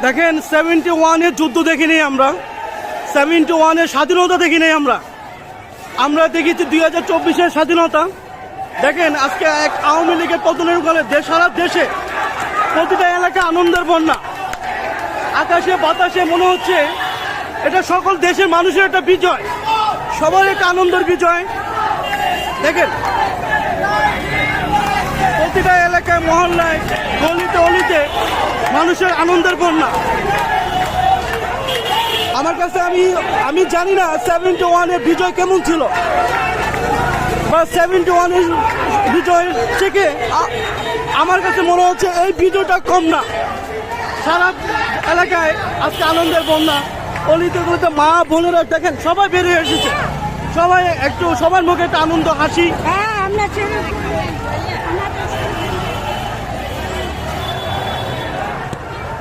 দেখেন 71-এর যুদ্ধ দেখিনি আমরা, 71-এর স্বাধীনতা দেখিনি আমরা দেখেছি 2024-এর স্বাধীনতা। দেখেন আজকে এক আওয়ামী লীগের পতনের ফলে সারা দেশে প্রতিটা এলাকায় আনন্দের বন্যা। আকাশে বাতাসে মনে হচ্ছে এটা সকল দেশের মানুষের একটা বিজয়, সবার একটা আনন্দের বিজয়। দেখেন প্রতিটা এলাকায় মহল্লায় গলিতে অলিতে মানুষের আনন্দের বন্যা। আমার কাছে আমি জানি না 71-এর বিজয় কেমন ছিল, বা 71-এর বিজয় থেকে আমার কাছে মনে হচ্ছে এই বিজয়টা কম না। সারা এলাকায় আজকে আনন্দের বন্যা, অলিতে গলিতে মা বোনেরা দেখেন সবাই বেরিয়ে এসেছে, সবাই একটু সবার মুখে একটা আনন্দ হাসি।